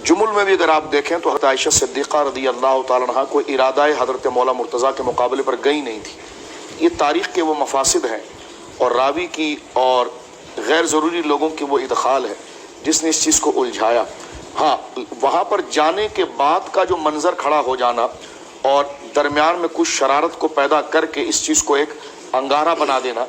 جمل میں بھی اگر آپ دیکھیں تو حضرت عائشہ صدیقہ رضی اللہ تعالیٰ عنہ کو ارادہ حضرت مولا مرتضیٰ کے مقابلے پر گئی نہیں تھی۔ یہ تاریخ کے وہ مفاسد ہیں اور راوی کی اور غیر ضروری لوگوں کی وہ ادخال ہے جس نے اس چیز کو الجھایا۔ ہاں، وہاں پر جانے کے بعد کا جو منظر کھڑا ہو جانا اور درمیان میں کچھ شرارت کو پیدا کر کے اس چیز کو ایک انگارہ بنا دینا،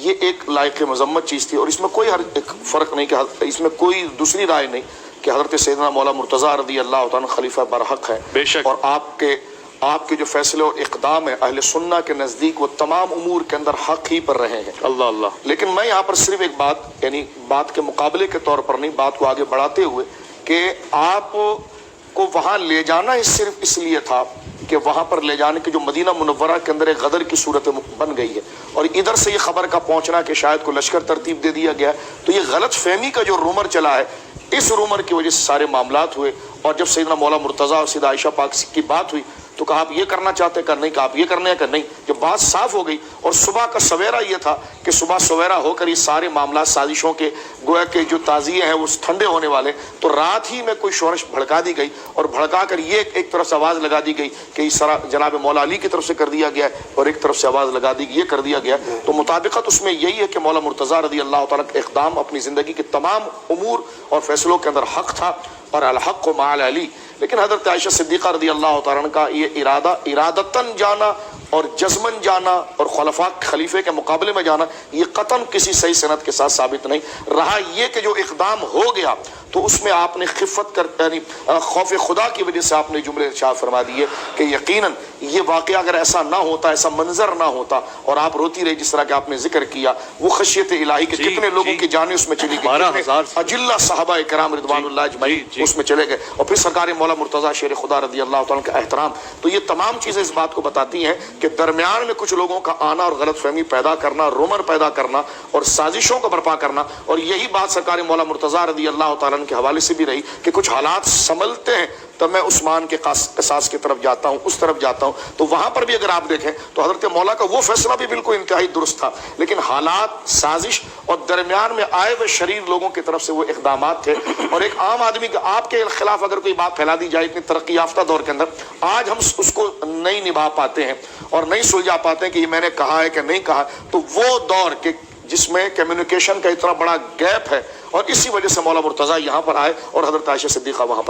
یہ ایک لائق مذمت چیز تھی، اور اس میں کوئی ایک فرق نہیں کہ اس میں کوئی دوسری رائے نہیں کہ حضرت سیدنا مولا مرتضیٰ رضی اللہ تعالیٰ خلیفہ برحق ہے، بے شک، اور آپ کے جو فیصلے اور اقدام ہیں اہل سنہ کے نزدیک وہ تمام امور کے اندر حق ہی پر رہے ہیں۔ اللہ اللہ۔ لیکن میں یہاں پر صرف ایک بات، یعنی بات کے مقابلے کے طور پر نہیں، بات کو آگے بڑھاتے ہوئے کہ آپ کو وہاں لے جانا ہی صرف اس لیے تھا کہ وہاں پر لے جانے کے جو مدینہ منورہ کے اندر ایک غدر کی صورت بن گئی ہے، اور ادھر سے یہ خبر کا پہنچنا کہ شاید کو لشکر ترتیب دے دیا گیا، تو یہ غلط فہمی کا جو رومر چلا ہے، اس رومر کی وجہ سے سارے معاملات ہوئے۔ اور جب سیدنا مولا مرتضیٰ اور سیدہ عائشہ پاک کی بات ہوئی تو کہا آپ یہ کرنا چاہتے کر نہیں، کہا آپ یہ کرنے کر نہیں، جب بات صاف ہو گئی اور صبح کا سویرا یہ تھا کہ صبح سویرا ہو کر یہ سارے معاملات سازشوں کے گویا کہ جو تعزیے ہیں وہ ٹھنڈے ہونے والے، تو رات ہی میں کوئی شورش بھڑکا دی گئی اور بھڑکا کر یہ ایک طرف سے آواز لگا دی گئی کہ اس طرح جناب مولا علی کی طرف سے کر دیا گیا ہے، اور ایک طرف سے آواز لگا دی گئی یہ کر دیا گیا، تو مطابقت اس میں یہی ہے کہ مولا مرتضیٰ رضی اللہ تعالیٰ کا اقدام اپنی زندگی کے تمام امور اور فیصلوں کے اندر حق تھا، اور الحق مع علی۔ لیکن حضرت عائشہ صدیقہ رضی اللہ تعالیٰ عنہ کا یہ ارادتاً جانا اور جزمن جانا اور خلیفے کے مقابلے میں جانا، یہ قطعاً کسی صحیح سند کے ساتھ ثابت نہیں رہا۔ یہ کہ جو اقدام ہو گیا تو اس میں آپ نے خفت کر، یعنی خوف خدا کی وجہ سے آپ نے جملے ارشاد فرما دیے کہ یقیناً یہ واقعہ اگر ایسا نہ ہوتا، ایسا منظر نہ ہوتا اور آپ روتی رہی جس طرح کہ آپ نے ذکر کیا، وہ خشیت الہی کے کتنے لوگوں کی جانیں اس میں چلی گئی، 12,000 اجلہ صحابہ کرام رضوان اللہ اجمعین اس میں چلے گئے، اور پھر سرکار مولا مرتضیٰ شیر خدا رضی اللہ تعالیٰ کا احترام۔ تو یہ تمام چیزیں اس بات کو بتاتی ہیں کہ درمیان میں کچھ لوگوں کا آنا اور غلط فہمی پیدا کرنا، رومر پیدا کرنا اور سازشوں کو برپا کرنا، اور یہی بات سرکار مولا مرتضیٰ رضی اللہ تعالیٰ کے حوالے سے بھی رہی کہ کچھ حالات سنبھلتے ہیں تب میں عثمان کے قصاص کی طرف جاتا ہوں، اس طرف جاتا ہوں، تو وہاں پر بھی اگر آپ دیکھیں تو حضرت مولا کا وہ فیصلہ بھی بالکل انتہائی درست تھا، لیکن حالات، سازش اور درمیان میں آئے ہوئے شریر لوگوں کی طرف سے وہ اقدامات تھے، اور ایک عام آدمی کا آپ کے خلاف اگر کوئی بات پھیلا دی جائے اتنی ترقی یافتہ دور کے اندر، آج ہم اس کو نہیں نبھا پاتے ہیں اور نہیں سلجھا پاتے ہیں کہ یہ میں نے کہا ہے کہ نہیں کہا، تو وہ دور کہ جس میں کمیونیکیشن کا اتنا بڑا گیپ ہے، اور اسی وجہ سے مولا مرتضیٰ یہاں پر آئے اور حضرت عائشہ صدیقہ وہاں پر